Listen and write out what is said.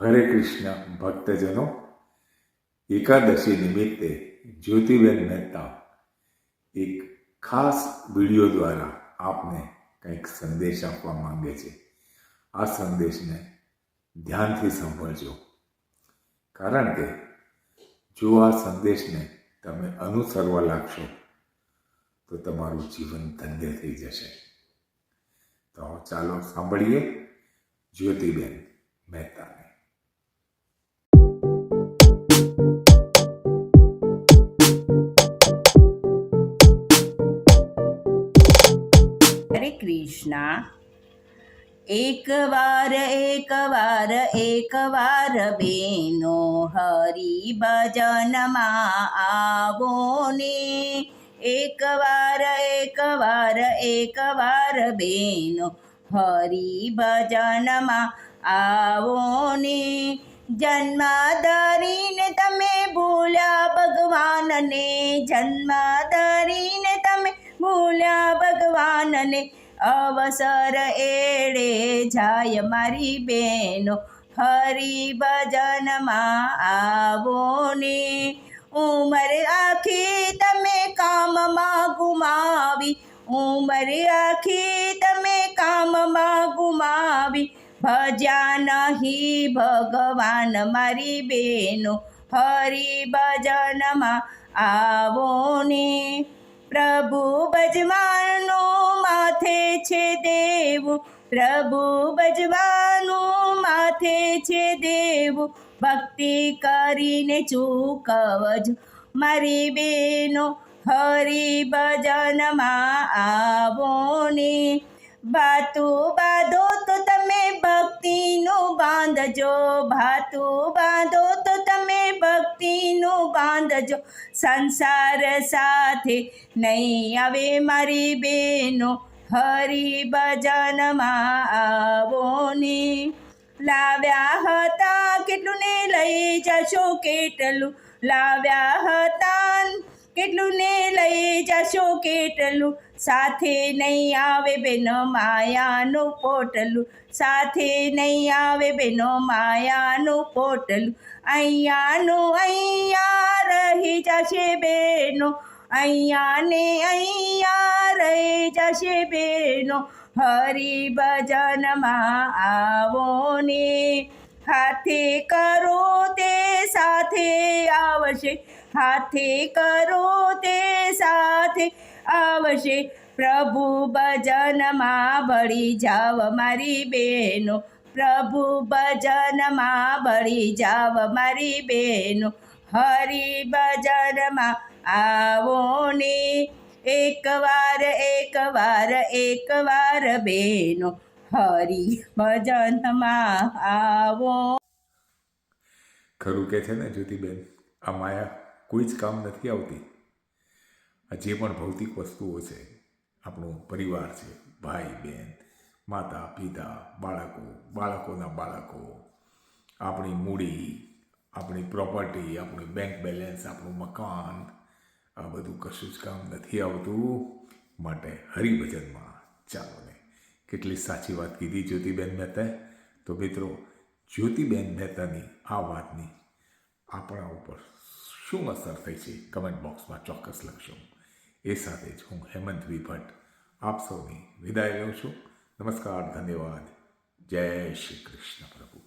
હરે કૃષ્ણ ભક્તજનો, એકાદશી નિમિત્તે જ્યોતિબેન મહેતા એક ખાસ વિડીયો દ્વારા આપને કંઈક સંદેશ આપવા માંગે છે. આ સંદેશને ધ્યાનથી સાંભળજો, કારણ કે જો આ સંદેશને તમે અનુસરવા લાગશો તો તમારું જીવન ધન્ય થઈ જશે. તો ચાલો સાંભળીએ જ્યોતિબેન મહેતાને. હરે કૃષ્ણ. એક વાર બેનો હરિ ભજનમાં આવો ને. એક વાર બેનો હરિ ભજનમાં આવો ને. જન્મ ધરીને તમે ભૂલ્યા ભગવાનને, જન્મ ધરીને તમે ભૂલ્યા ભગવાનને. અવસર એળે જાય મારી બેનો હરિ ભજનમાં આવો ને. ઉંમર આખી તમે કામમાં ગુમાવી, ઉંમર આખી તમે કામમાં ગુમાવી. ભજ્યા નહીં ભગવાન મારી બેનો હરિ ભજનમાં આવો ને. પ્રભુ ભજવાનું માથે છે દેવું, પ્રભુ ભજવાનું માથે છે દેવું. ભક્તિ કરીને ચૂકવજો મારી બેનો હરિ ભજનમાં આવો ને. ભાતું બાંધો તો તમે ભક્તિનું બાંધજો, ભાતું બાંધો તો તમે ભક્તિનું બાંધજો. સંસાર સાથે નહીં આવે મારી બેનો હરિ ભજનમાં આવો ને. લાવ્યા હતા કેટલું ને લઈ જશો કેટલું, લાવ્યા હતા કેટલું ને લઈ જશો કેટલું. સાથે નહીં આવે બેનો માયાનું પોટલું, સાથે નહીં આવે બેનો માયાનું પોટલું. અહીંયાનું અહીંયા રહી જશે બેનો, અહીંયા ને અહીંયા રહી જશે બેનો હરિ ભજનમાં આવો ને. હાથે કરો તે સાથે આવશે, હાથે કરો તે સાથે આવશે. પ્રભુ ભજનમાં ભળી જાવ મારી બેનો, પ્રભુ ભજનમાં ભળી જાવ મારી બેનો હરિ ભજનમાં આવો ને. એક વાર બેનો હરિ ભજનમાં આવો. ખરું કે છે ને જ્યોતિબેન, આ માયા કોઈ જ કામ નથી આવતી. આ જે પણ ભૌતિક વસ્તુઓ છે, આપણું પરિવાર છે, ભાઈ બહેન, માતા પિતા, બાળકો, બાળકોના બાળકો, આપણી મૂડી, આપણી પ્રોપર્ટી, આપણું બેંક બેલેન્સ, આપણું મકાન, આ બધું કશું જ કામ નથી આવતું. માટે હરિભજનમાં ચાલો ને. કેટલી સાચી વાત કીધી જ્યોતિબેન મહેતાએ. તો મિત્રો, જ્યોતિબેન મહેતાની આ વાતની આપણા ઉપર શું અસર થઈ છે કમેન્ટ બોક્સમાં ચોક્કસ લખશો. એ સાથે જ હું હેમંત વી ભટ્ટ આપ સૌની વિદાય લઉં છું. નમસ્કાર, ધન્યવાદ, જય શ્રી કૃષ્ણ પ્રભુ.